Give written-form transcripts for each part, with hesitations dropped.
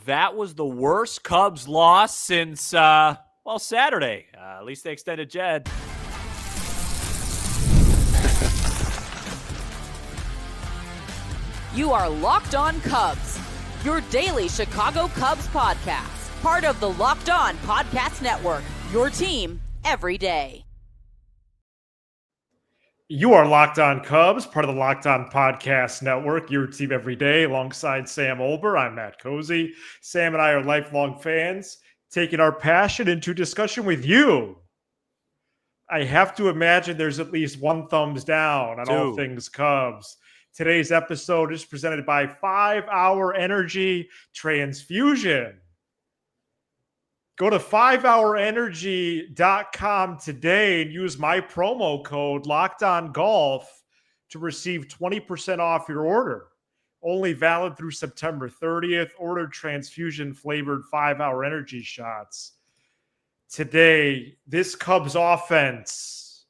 That was the worst Cubs loss since, Saturday. At least they extended Jed. You are Locked On Cubs, your daily Chicago Cubs podcast. Part of the Locked On Podcast Network, your team every day. You are Locked On Cubs, part of the Locked On Podcast Network, your team every day, alongside Sam Olber. I'm Matt Cozy. Sam and I are lifelong fans, taking our passion into discussion with you. I have to imagine there's at least one thumbs down on all things Cubs. Today's episode is presented by 5 Hour Energy Transfusion. Go to 5hourenergy.com today and use my promo code LOCKEDONGOLF to receive 20% off your order. Only valid through September 30th. Order transfusion-flavored 5-Hour Energy shots. Today, this Cubs offense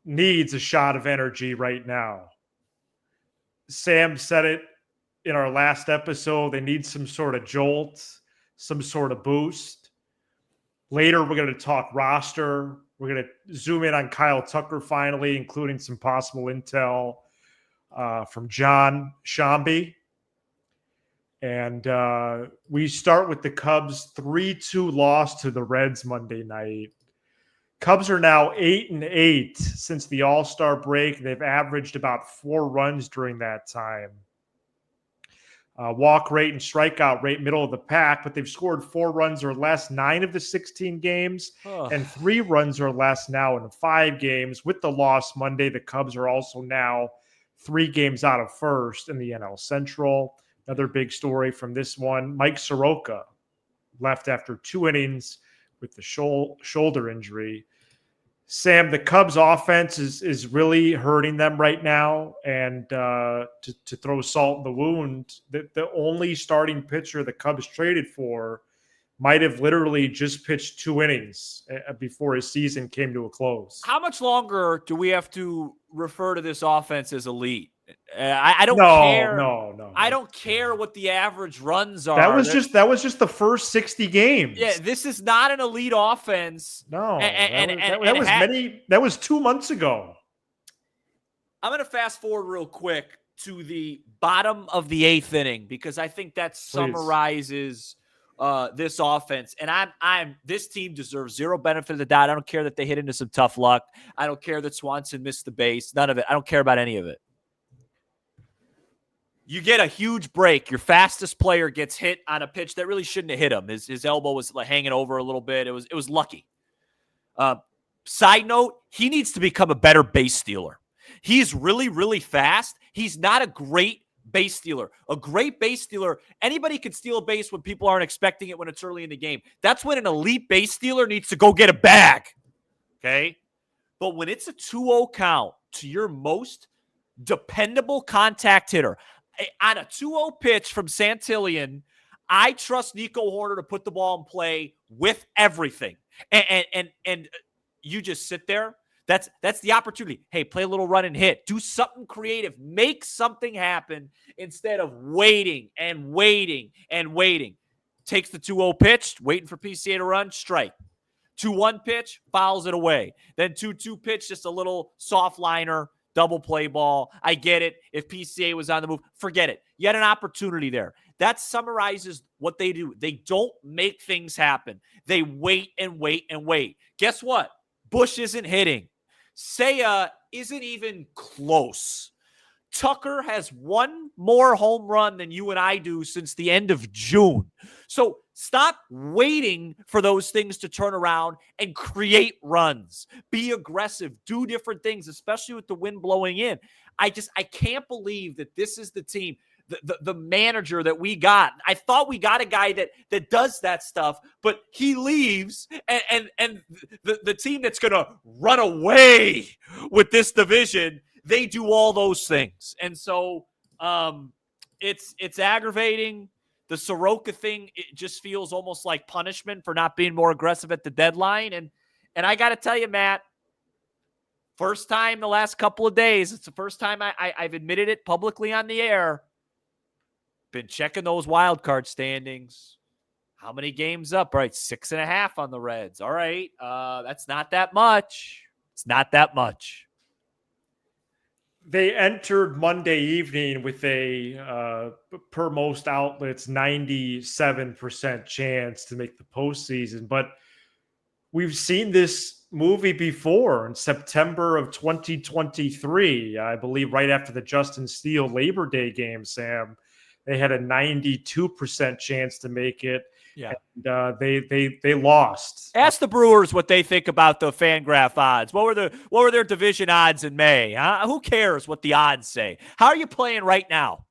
needs a shot of energy right now. Sam said it in our last episode. They need some sort of jolt, some sort of boost. Later, we're going to talk roster. We're going to zoom in on Kyle Tucker finally, including some possible intel from John Shambi. And we start with the Cubs' 3-2 loss to the Reds Monday night. Cubs are now 8-8 since the All-Star break. They've averaged about 4 runs during that time. Walk rate and strikeout rate, middle of the pack, but they've scored 4 runs or less 9 of the 16 games and 3 runs or less now in 5 games. With the loss Monday, the Cubs are also now 3 games out of first in the NL Central. Another big story from this one, Mike Siroka left after 2 innings with the shoulder injury. Sam, the Cubs offense is really hurting them right now. And to throw salt in the wound, the only starting pitcher the Cubs traded for might have literally just pitched 2 innings before his season came to a close. How much longer do we have to refer to this offense as elite? I don't care. No. I don't care what the average runs are. That was just the first 60 games. Yeah, this is not an elite offense. No, that was 2 months ago. I'm going to fast forward real quick to the bottom of the 8th inning because I think that summarizes this offense. And this team deserves zero benefit of the doubt. I don't care that they hit into some tough luck. I don't care that Swanson missed the base. None of it. I don't care about any of it. You get a huge break. Your fastest player gets hit on a pitch that really shouldn't have hit him. His elbow was hanging over a little bit. It was lucky. Side note, he needs to become a better base stealer. He's really, really fast. He's not a great base stealer. A great base stealer, anybody can steal a base when people aren't expecting it when it's early in the game. That's when an elite base stealer needs to go get a bag. Okay? But when it's a 2-0 count to your most dependable contact hitter, on a 2-0 pitch from Santillan, I trust Nico Horner to put the ball in play with everything. And you just sit there. That's the opportunity. Hey, play a little run and hit. Do something creative. Make something happen instead of waiting and waiting and waiting. Takes the 2-0 pitch, waiting for PCA to run, strike. 2-1 pitch, fouls it away. Then 2-2 pitch, just a little soft liner, double play ball. I get it. If PCA was on the move, forget it. You had an opportunity there. That summarizes what they do. They don't make things happen. They wait and wait and wait. Guess what? Bush isn't hitting. Seiya isn't even close. Tucker has 1 more home run than you and I do since the end of June. So stop waiting for those things to turn around and create runs. Be aggressive. Do different things, especially with the wind blowing in. I can't believe that this is the team, the manager that we got. I thought we got a guy that does that stuff, but he leaves, and the team that's going to run away with this division, they do all those things. And so it's aggravating. The Siroka thing, it just feels almost like punishment for not being more aggressive at the deadline. And I got to tell you, Matt, first time the last couple of days, it's the first time I've admitted it publicly on the air. been checking those wild card standings. How many games up? All right, 6.5 on the Reds. All right, that's not that much. It's not that much. They entered Monday evening with a, per most outlets, 97% chance to make the postseason. But we've seen this movie before in September of 2023, I believe, right after the Justin Steele Labor Day game, Sam. They had a 92% chance to make it. Yeah. And they lost. Ask the Brewers what they think about the FanGraph odds. What were their division odds in May? Huh? Who cares what the odds say? How are you playing right now?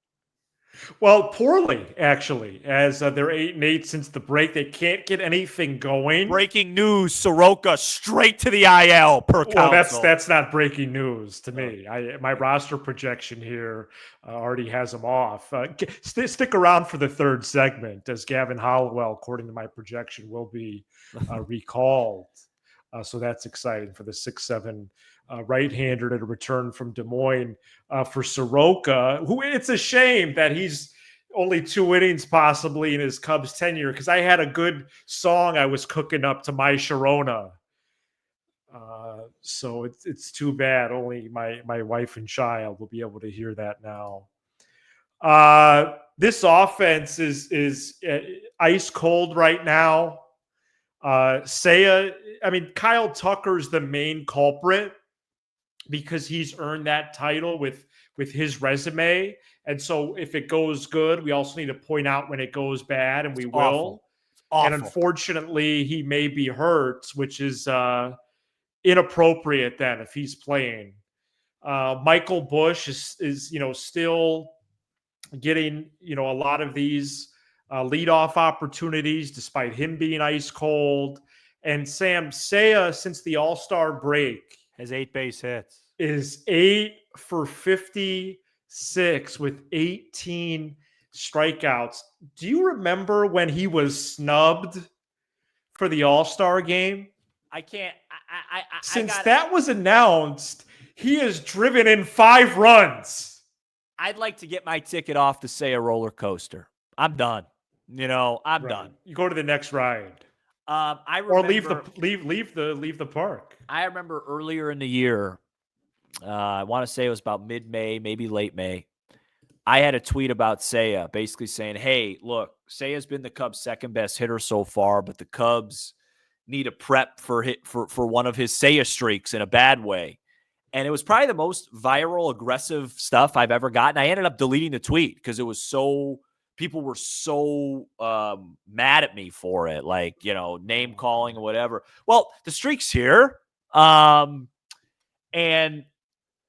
Well, poorly, actually, as they're 8-8 since the break. They can't get anything going. Breaking news, Siroka straight to the IL per council. Well, that's not breaking news to me. My roster projection here already has them off. Stick around for the third segment, as Gavin Hollowell, according to my projection, will be recalled. So that's exciting for the 6'7" right-hander to return from Des Moines for Siroka, who it's a shame that he's only 2 innings possibly in his Cubs tenure, because I had a good song I was cooking up to My Sharona. So it's too bad. Only my wife and child will be able to hear that now. This offense is ice cold right now. Kyle Tucker's the main culprit because he's earned that title with his resume. And so if it goes good, we also need to point out when it goes bad, and we will. Awful. And unfortunately, he may be hurt, which is inappropriate then if he's playing. Michael Busch is still getting a lot of these leadoff opportunities despite him being ice cold. And Sam Seiya, since the All-Star break, has 8 base hits. Is 8 for 56 with 18 strikeouts. Do you remember when he was snubbed for the All-Star game? I can't. Since that was announced, he has driven in 5 runs. I'd like to get my ticket off the Seiya roller coaster. I'm done. I'm done. You go to the next ride. I remember, or leave the park. I remember earlier in the year, I want to say it was about mid-May, maybe late May. I had a tweet about Seiya, basically saying, "Hey, look, Seiya's been the Cubs' second best hitter so far, but the Cubs need a prep for one of his Seiya streaks in a bad way." And it was probably the most viral, aggressive stuff I've ever gotten. I ended up deleting the tweet because it was so. People were so mad at me for it, like, name calling or whatever. Well, the streak's here. And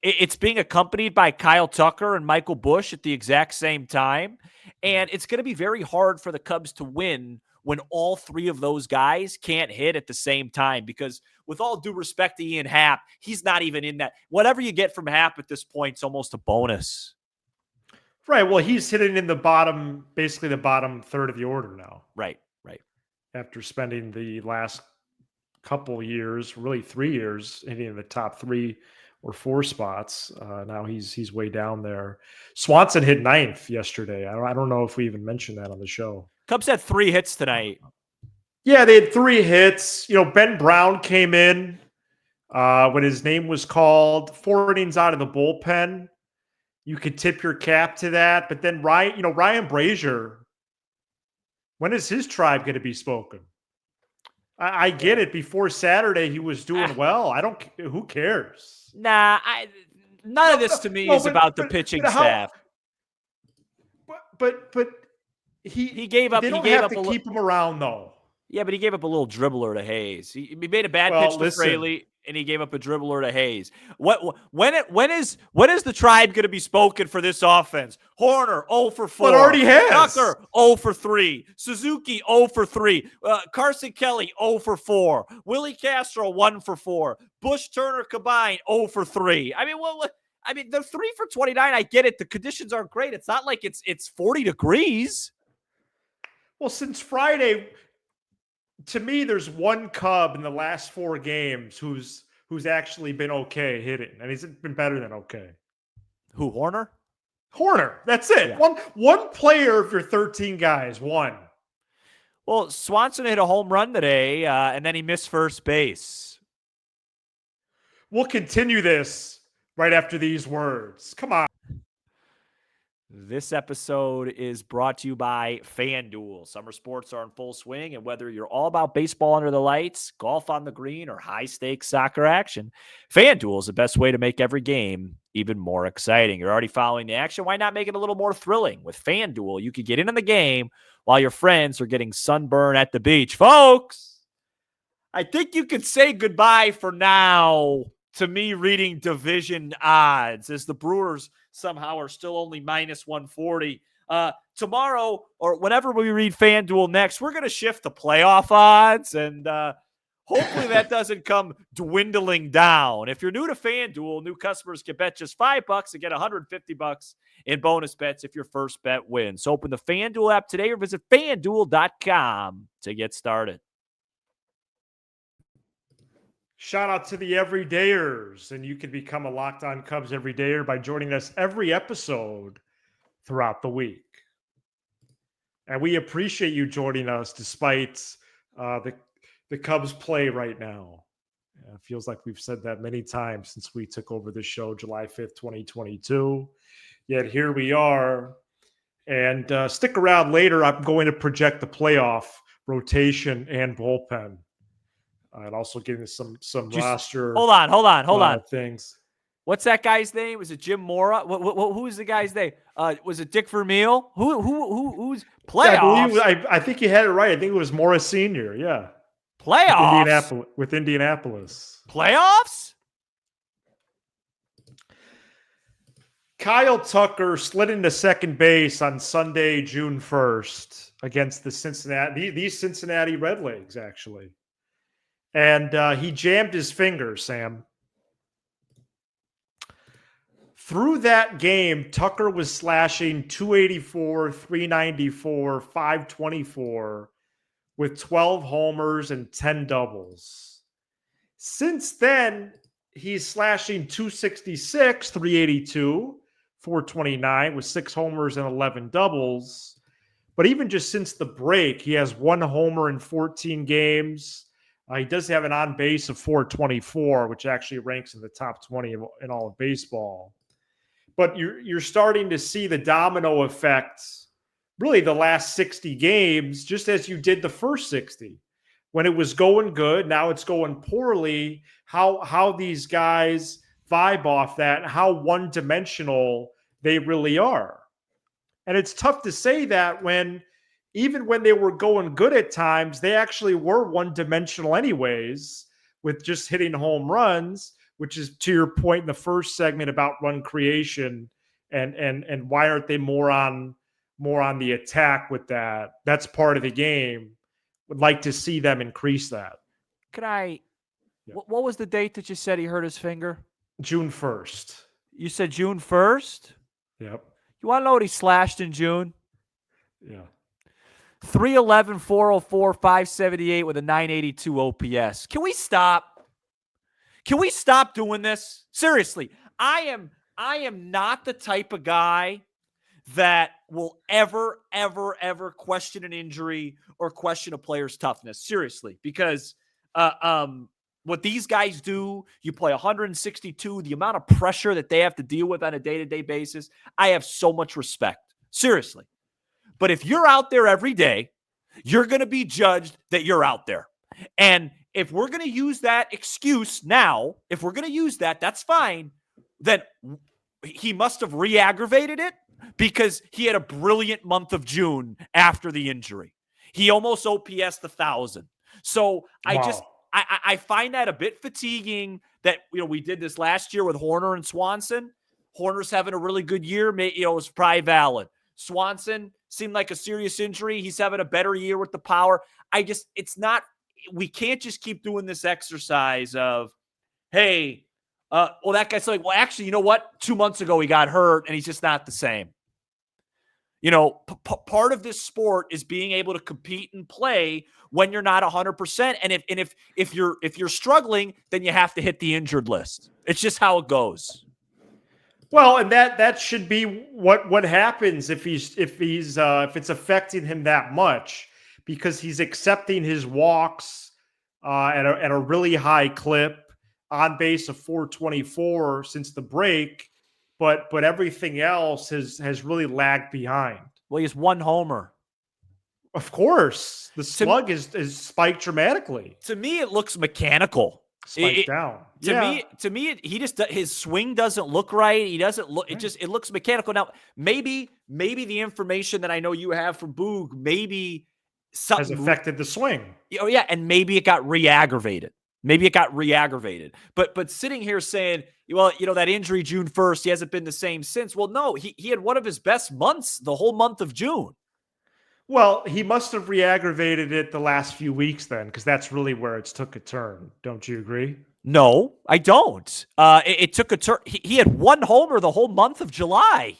it's being accompanied by Kyle Tucker and Michael Busch at the exact same time. And it's going to be very hard for the Cubs to win when all 3 of those guys can't hit at the same time, because with all due respect to Ian Happ, he's not even in that. Whatever you get from Happ at this point is almost a bonus. Right. Well, he's hitting in basically the bottom third of the order now. Right. After spending the last couple years, really 3 years, hitting in the top 3 or 4 spots. Now he's way down there. Swanson hit 9th yesterday. I don't know if we even mentioned that on the show. Cubs had 3 hits tonight. Yeah, they had 3 hits. Ben Brown came in when his name was called. 4 innings out of the bullpen. You could tip your cap to that. But then Ryan Brazier, when is his tribe going to be spoken? I get it. Before Saturday, he was doing well. Who cares? Nah, none of this to me is about the pitching staff. But he gave up. They don't have have to keep him around, though. Yeah, but he gave up a little dribbler to Hayes. He made a bad pitch to Fraley, and he gave up a dribbler to Hayes. When is the tribe going to be spoken for this offense? Horner 0 for 4. But already has. Tucker 0 for 3. Suzuki 0 for 3. Carson Kelly 0 for 4. Willie Castro 1 for 4. Bush Turner combined 0 for 3. I mean, they're 3 for 29. I get it. The conditions aren't great. It's not like it's 40 degrees. Well, since Friday, to me, there's one Cub in the last 4 games who's actually been okay hitting, and he's been better than okay. Who, Horner? Horner. That's it. Yeah. One player of your 13 guys. One. Well, Swanson hit a home run today, and then he missed first base. We'll continue this right after these words. Come on. This episode is brought to you by FanDuel. Summer sports are in full swing, and whether you're all about baseball under the lights, golf on the green, or high-stakes soccer action, FanDuel is the best way to make every game even more exciting. You're already following the action. Why not make it a little more thrilling? With FanDuel, you could get in on the game while your friends are getting sunburned at the beach. Folks, I think you could say goodbye for now to me reading division odds, as the Brewers somehow are still only minus 140. Tomorrow, or whenever we read FanDuel next, we're going to shift to playoff odds, and hopefully that doesn't come dwindling down. If you're new to FanDuel, new customers can bet just $5 and get $150 in bonus bets if your first bet wins. So open the FanDuel app today or visit FanDuel.com to get started. Shout out to the everydayers, and you can become a Locked On Cubs everydayer by joining us every episode throughout the week. And we appreciate you joining us despite the Cubs play right now. It feels like we've said that many times since we took over the show July 5th, 2022. Yet here we are. And stick around later. I'm going to project the playoff rotation and bullpen. And also getting some roster. Hold on. Things. What's that guy's name? Was it Jim Mora? Who is the guy's name? Was it Dick Vermeil? Who's playoffs? Yeah, I think you had it right. I think it was Mora Senior. Yeah, playoffs with Indianapolis. Playoffs. Kyle Tucker slid into second base on Sunday, June 1st, against these Cincinnati Redlegs, actually. And he jammed his finger, Sam. Through that game, Tucker was slashing 284, 394, 524 with 12 homers and 10 doubles. Since then, he's slashing 266, 382, 429 with 6 homers and 11 doubles. But even just since the break, he has 1 homer in 14 games. He does have an on-base of 424, which actually ranks in the top 20 in all of baseball. But you're starting to see the domino effect, really the last 60 games, just as you did the first 60. When it was going good, now it's going poorly. How these guys vibe off that, and how one-dimensional they really are. And it's tough to say that even when they were going good at times, they actually were one-dimensional anyways, with just hitting home runs, which is to your point in the first segment about run creation and why aren't they more on the attack with that? That's part of the game. Would like to see them increase that. Yeah. What was the date that you said he hurt his finger? June 1st. You said June 1st? Yep. You want to know what he slashed in June? Yeah. 311, 404, 578 with a 982 OPS. Can we stop? Can we stop doing this? Seriously, I am not the type of guy that will ever question an injury or question a player's toughness. Seriously, because what these guys do, you play 162, the amount of pressure that they have to deal with on a day-to-day basis, I have so much respect. Seriously. But if you're out there every day, you're going to be judged that you're out there. And if we're going to use that excuse now, if we're going to use that, that's fine. Then he must have re-aggravated it because he had a brilliant month of June after the injury. He almost OPS'd 1,000. So wow. I find that a bit fatiguing that, we did this last year with Horner and Swanson. Horner's having a really good year. It's probably valid. Swanson seemed like a serious injury. He's having a better year with the power. We can't just keep doing this exercise of, hey, that guy's like, well, actually, you know what? 2 months ago, he got hurt and he's just not the same. Part of this sport is being able to compete and play when you're not 100%. And if you're struggling, then you have to hit the injured list. It's just how it goes. Well, and that should be what happens if it's affecting him that much, because he's accepting his walks at a really high clip, on base of 424 since the break, but everything else has really lagged behind. Well, he has one homer. Of course, the slug is spiked dramatically. To me, it looks mechanical. Spiked down. To me, he just, his swing doesn't look right. He doesn't look. Right. It looks mechanical. Now, maybe the information that I know you have from Boog, maybe something has affected the swing. Oh yeah, and maybe it got re-aggravated. But sitting here saying, well, that injury June 1st, he hasn't been the same since. Well, no, he had one of his best months the whole month of June. Well, he must have re-aggravated it the last few weeks then, because that's really where it's took a turn. Don't you agree? No, I don't. It took a turn. He had one homer the whole month of July.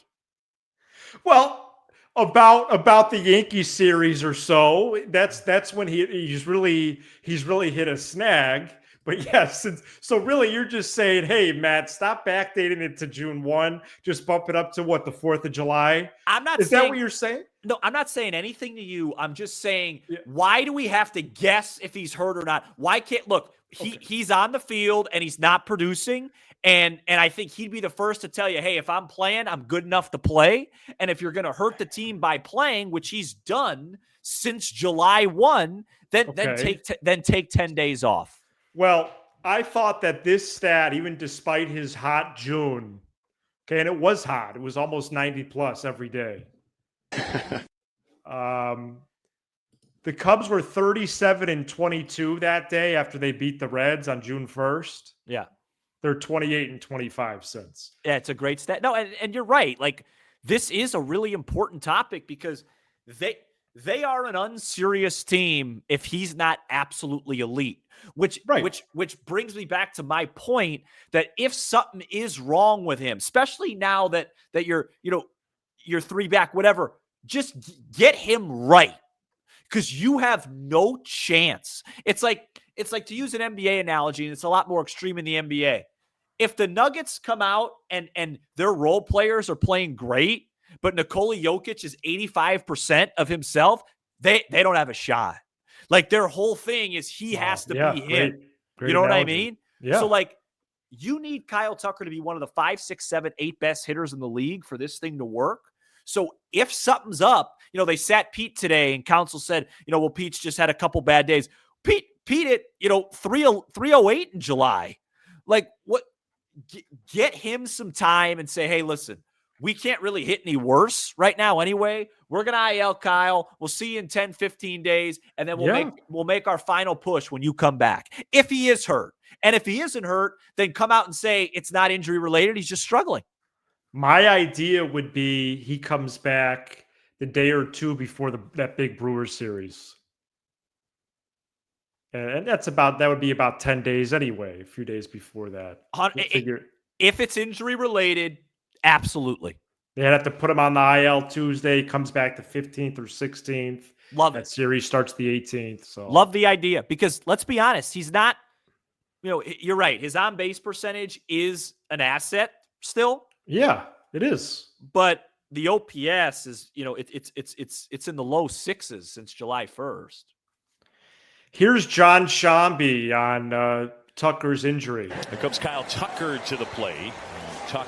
Well, about the Yankees series or so, that's when he's really hit a snag. But yes, so really you're just saying, hey, Matt, stop backdating it to June 1. Just bump it up to what, the 4th of July? Is that what you're saying? No, I'm not saying anything to you. I'm just saying, why do we have to guess if he's hurt or not? Why can't look? He's on the field and he's not producing, and I think he'd be the first to tell you, hey, if I'm playing, I'm good enough to play. And if you're going to hurt the team by playing, which he's done since July 1, then take 10 days off. Well, I thought that this stat, even despite his hot June, and it was hot, it was almost 90 plus every day. The Cubs were 37-22 that day after they beat the Reds on June 1st. Yeah. They're 28-25 since. Yeah, it's a great stat. No, and you're right. Like, this is a really important topic because they are an unserious team if he's not absolutely elite. Which brings me back to my point that if something is wrong with him, especially now that you're 3 back, whatever, just get him right, because you have no chance. It's like to use an NBA analogy, and it's a lot more extreme in the NBA. If the Nuggets come out and their role players are playing great, but Nikola Jokic is 85% of himself, they don't have a shot. Like, their whole thing is he has to be him. Great you know analogy. what I mean? Yeah. So, like, you need Kyle Tucker to be one of the 5, 6, 7, 8 best hitters in the league for this thing to work. So if something's up, they sat Pete today and Counsell said, well, Pete's just had a couple bad days. Pete hit, 308 in July. Like, what? Get him some time and say, hey, listen, we can't really hit any worse right now anyway. We're going to IL Kyle. We'll see you in 10, 15 days, and then we'll make our final push when you come back, if he is hurt. And if he isn't hurt, then come out and say it's not injury related. He's just struggling. My idea would be he comes back the day or two before that big Brewers series. And that would be about 10 days anyway, a few days before that. If it's injury related, absolutely. They'd have to put him on the IL Tuesday, comes back the 15th or 16th. Love it. That series starts the 18th. So love the idea, because let's be honest, he's not, you're right. His on-base percentage is an asset still. Yeah, it is. But the OPS is, it's in the low 6s since July 1st. Here's John Shambi on Tucker's injury. Here comes Kyle Tucker to the plate. Tuck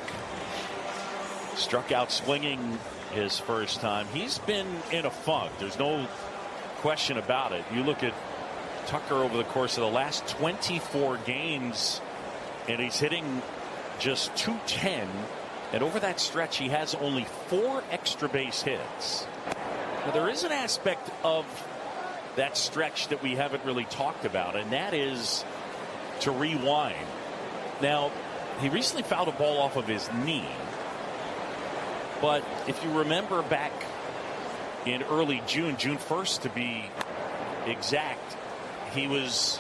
struck out swinging his first time. He's been in a funk. There's no question about it. You look at Tucker over the course of the last 24 games, and he's hitting just .210. And over that stretch, he has only 4 extra base hits. Now, there is an aspect of that stretch that we haven't really talked about, and that is to rewind. Now, he recently fouled a ball off of his knee. But if you remember back in early June 1st to be exact, he was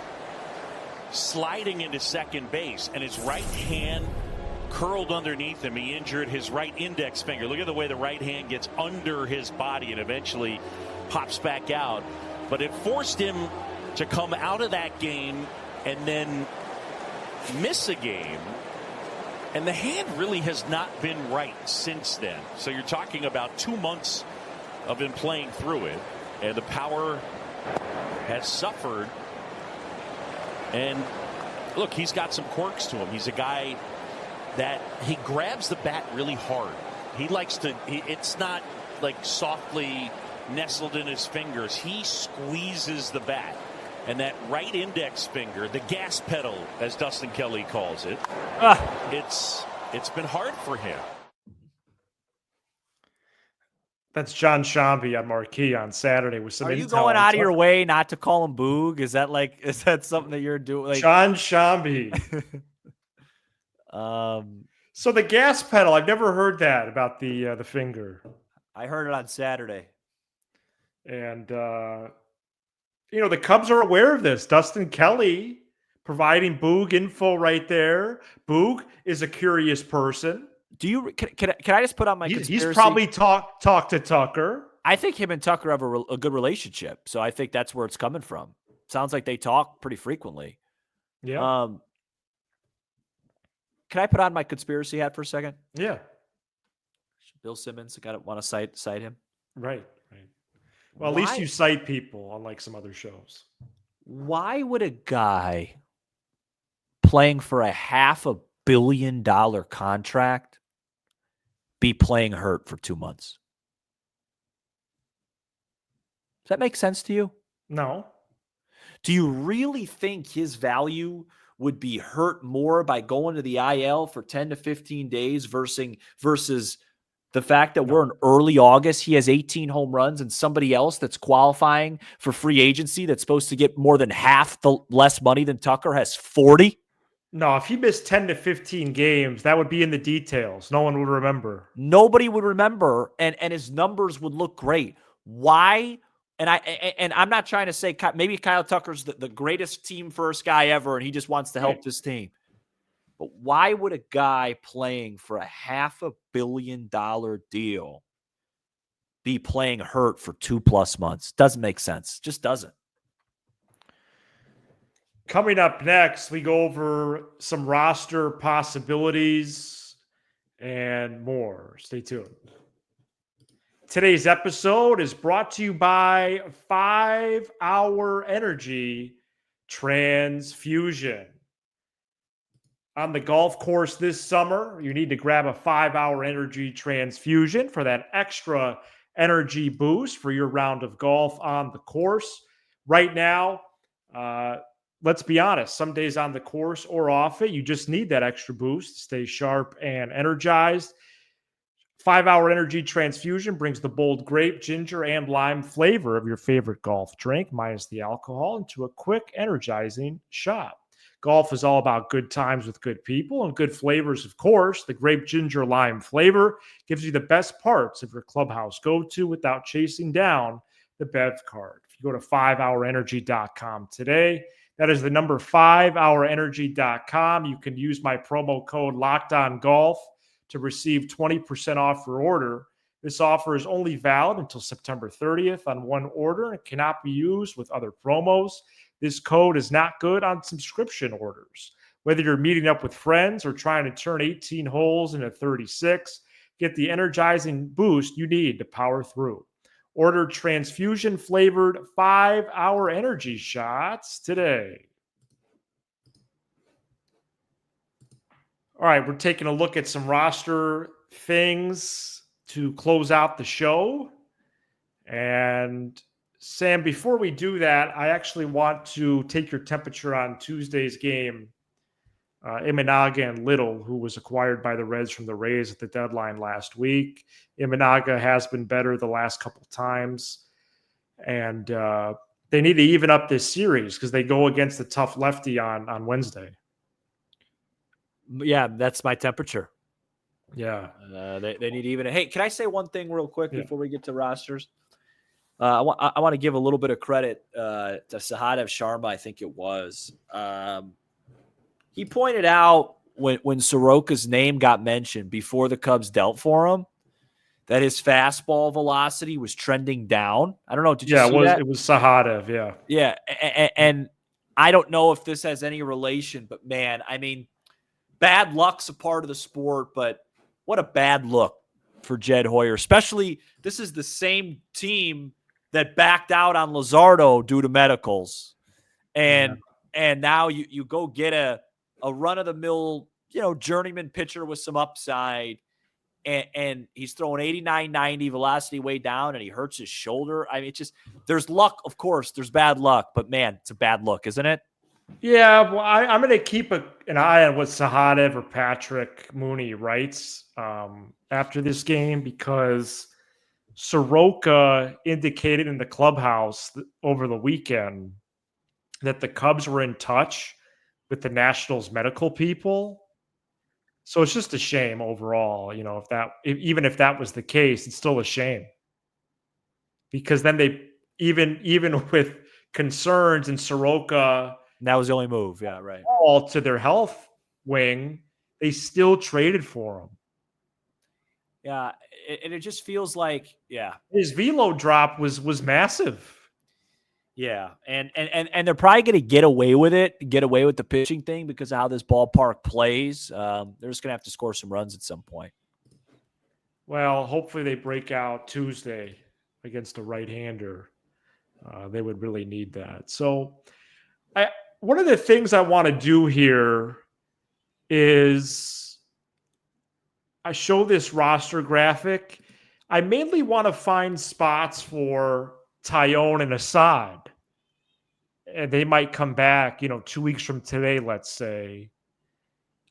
sliding into second base, and his right hand curled underneath him. He injured his right index finger. Look at the way the right hand gets under his body and eventually pops back out. But it forced him to come out of that game and then miss a game. And the hand really has not been right since then. So you're talking about 2 months of him playing through it. And the power has suffered. And look, he's got some quirks to him. He's a guy that he grabs the bat really hard. He likes to, it's not like softly nestled in his fingers. He squeezes the bat. And that right index finger, the gas pedal, as Dustin Kelly calls it, it's been hard for him. That's John Shambi on Marquee on Saturday with some. Are you going out of your way not to call him Boog? Is that something that you're doing? Like, John Shambi. So the gas pedal, I've never heard that about the finger. I heard it on Saturday. And the Cubs are aware of this. Dustin Kelly providing Boog info right there. Boog is a curious person. Do you? Can I just put on my conspiracy? He's probably talked to Tucker. I think him and Tucker have a good relationship, so I think that's where it's coming from. Sounds like they talk pretty frequently. Yeah. Can I put on my conspiracy hat for a second? Yeah. Bill Simmons, I want to cite him. Right. Well, at least you cite people, unlike some other shows. Why would a guy playing for a $500 million contract be playing hurt for 2 months? Does that make sense to you? No. Do you really think his value would be hurt more by going to the IL for 10 to 15 days versus the fact that we're in early August, he has 18 home runs, and somebody else that's qualifying for free agency that's supposed to get more than half the less money than Tucker has 40? No, if he missed 10 to 15 games, that would be in the details. No one would remember. Nobody would remember, and his numbers would look great. Why? And I'm not trying to say maybe Kyle Tucker's the greatest team first guy ever, and he just wants to help this team. But why would a guy playing for a $500 million deal be playing hurt for 2+ months? Doesn't make sense. Just doesn't. Coming up next, we go over some roster possibilities and more. Stay tuned. Today's episode is brought to you by 5 Hour Energy Transfusion. On the golf course this summer, you need to grab a 5 Hour Energy Transfusion for that extra energy boost for your round of golf on the course. Right now, let's be honest, some days on the course or off it, you just need that extra boost to stay sharp and energized. 5 Hour Energy Transfusion brings the bold grape, ginger, and lime flavor of your favorite golf drink, minus the alcohol, into a quick, energizing shot. Golf is all about good times with good people and good flavors, of course. The grape, ginger, lime flavor gives you the best parts of your clubhouse go-to without chasing down the Bev card. If you go to 5hourenergy.com today, that is the number 5hourenergy.com. You can use my promo code LOCKEDONGOLF to receive 20% off your order. This offer is only valid until September 30th on one order and cannot be used with other promos. This code is not good on subscription orders. Whether you're meeting up with friends or trying to turn 18 holes into 36, get the energizing boost you need to power through. Order transfusion-flavored 5 Hour Energy shots today. All right, we're taking a look at some roster things to close out the show. And Sam, before we do that, I actually want to take your temperature on Tuesday's game. Imanaga and Little, who was acquired by the Reds from the Rays at the deadline last week. Imanaga has been better the last couple times. And they need to even up this series because they go against the tough lefty on Wednesday. Yeah, that's my temperature. Yeah. They need to even. Hey, can I say one thing real quick before we get to rosters? I want to give a little bit of credit to Sahadev Sharma, I think it was. He pointed out when Siroka's name got mentioned before the Cubs dealt for him that his fastball velocity was trending down. I don't know. Did you see that? It was Sahadev, yeah. Yeah, and I don't know if this has any relation, but man, I mean, bad luck's a part of the sport, but what a bad look for Jed Hoyer, especially this is the same team that backed out on Luzardo due to medicals. And now you go get a run-of-the-mill, journeyman pitcher with some upside, and he's throwing 89, 90, velocity way down, and he hurts his shoulder. I mean, it's just there's luck, of course. There's bad luck, but, man, it's a bad look, isn't it? Yeah, well, I'm going to keep an eye on what Sahadev or Patrick Mooney writes after this game, because Siroka indicated in the clubhouse over the weekend that the Cubs were in touch with the Nationals medical people. So it's just a shame overall, even if that was the case, it's still a shame. Because then they even with concerns and Siroka, that was the only move. Yeah, right. All to their health wing, they still traded for him. Yeah, and it just feels like, his velo drop was massive. Yeah, and they're probably going to get away with the pitching thing because of how this ballpark plays. They're just going to have to score some runs at some point. Well, hopefully they break out Tuesday against a right-hander. They would really need that. So one of the things I want to do here is I show this roster graphic. I mainly want to find spots for Tyone and Assad. And they might come back, 2 weeks from today, let's say.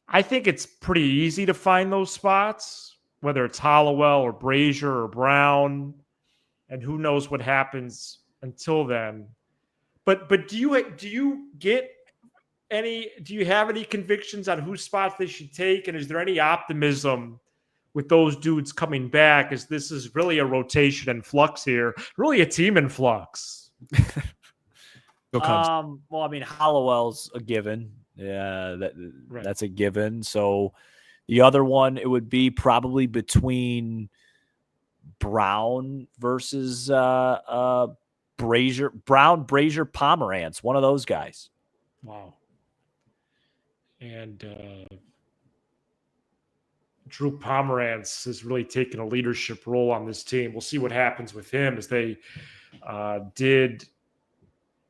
I think it's pretty easy to find those spots, whether it's Hollowell or Brazier or Brown, and who knows what happens until then. But do you have any convictions on whose spots they should take? And is there any optimism with those dudes coming back, as this is really a rotation in flux here, really a team in flux? Well, I mean, Hollowell's a given. Yeah, that's a given. So the other one, it would be probably between Brown versus Brazier. Brown, Brazier, Pomerantz, one of those guys. Wow. And Drew Pomerantz has really taken a leadership role on this team. We'll see what happens with him, as they did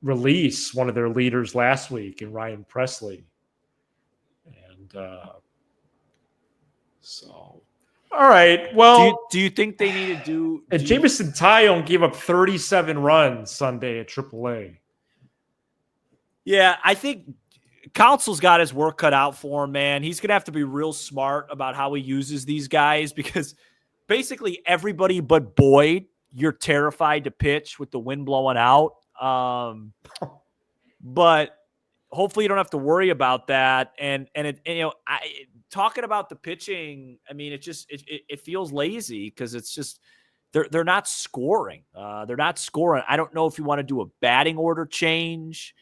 release one of their leaders last week in Ryan Presley. And so, all right. Well, do you think they need to do? And Jameson Tyone gave up 37 runs Sunday at AAA. Yeah, I think Council's got his work cut out for him, man. He's going to have to be real smart about how he uses these guys, because basically everybody but Boyd, you're terrified to pitch with the wind blowing out. But hopefully you don't have to worry about that. And talking about the pitching, I mean, it feels lazy because it's just they're not scoring. They're not scoring. I don't know if you want to do a batting order change.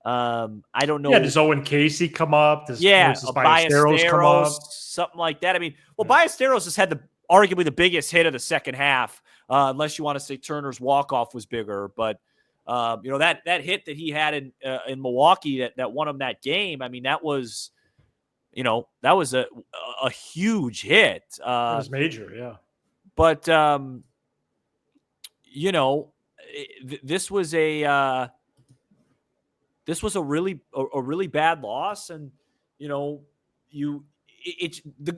I don't know. Yeah, does Owen Casey come up? Does Ballesteros come up? Something like that. I mean, Ballesteros has had arguably the biggest hit of the second half, unless you want to say Turner's walk-off was bigger. But that hit that he had in Milwaukee that won him that game, I mean, that was a huge hit. It was major, yeah. But this was a really bad loss, and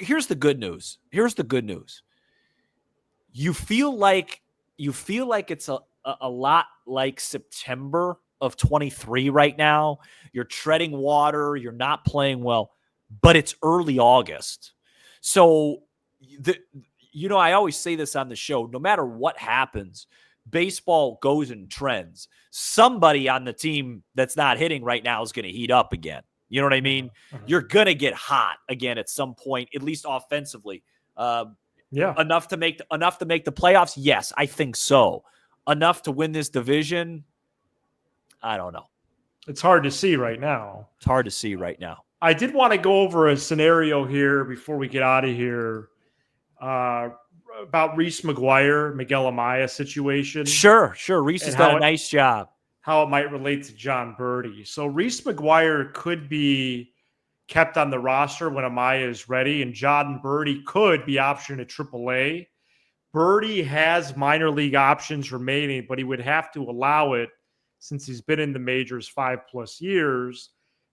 here's the good news. Here's the good news. You feel like it's a lot like September of 23 right now. You're treading water. You're not playing well, but it's early August. So I always say this on the show, no matter what happens, baseball goes in trends. Somebody on the team that's not hitting right now is going to heat up again. You know what I mean? Uh-huh. You're going to get hot again at some point, at least offensively. Enough to make the playoffs? Yes, I think so. Enough to win this division? I don't know. It's hard to see right now. I did want to go over a scenario here before we get out of here about Reese McGuire, Miguel Amaya situation. Sure. Reese has done a nice job. How it might relate to John Birdie. So Reese McGuire could be kept on the roster when Amaya is ready, and Jordan Birdie could be optioned at AAA. Birdie has minor league options remaining, but he would have to allow it since he's been in the majors 5+ years.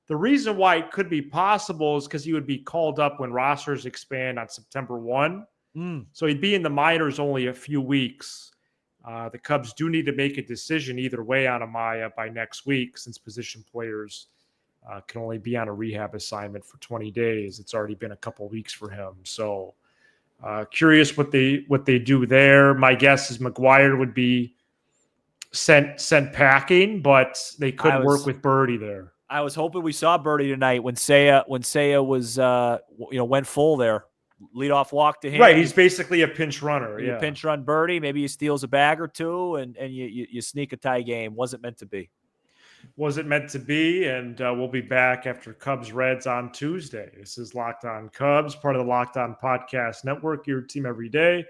The reason why it could be possible is because he would be called up when rosters expand on September 1. So he'd be in the minors only a few weeks. The Cubs do need to make a decision either way on Amaya by next week, since position players can only be on a rehab assignment for 20 days. It's already been a couple weeks for him. So curious what they do there. My guess is McGuire would be sent packing, but they could work with Birdie there. I was hoping we saw Birdie tonight when Seiya was went full there. Leadoff walk to him. Right, he's basically a pinch runner. You pinch run Birdie, maybe he steals a bag or two, and you sneak a tie game. Wasn't meant to be. Wasn't meant to be, and we'll be back after Cubs Reds on Tuesday. This is Locked On Cubs, part of the Locked On Podcast Network, your team every day.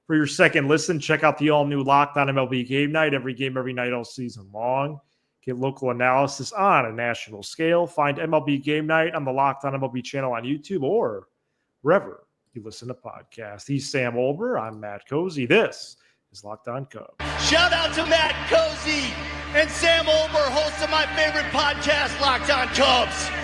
For your second listen, check out the all-new Locked On MLB Game Night, every game, every night, all season long. Get local analysis on a national scale. Find MLB Game Night on the Locked On MLB channel on YouTube or wherever you listen to podcasts. He's Sam Olber. I'm Matt Cozy. This is Locked On Cubs. Shout out to Matt Cozy and Sam Olber, hosts of my favorite podcast, Locked On Cubs.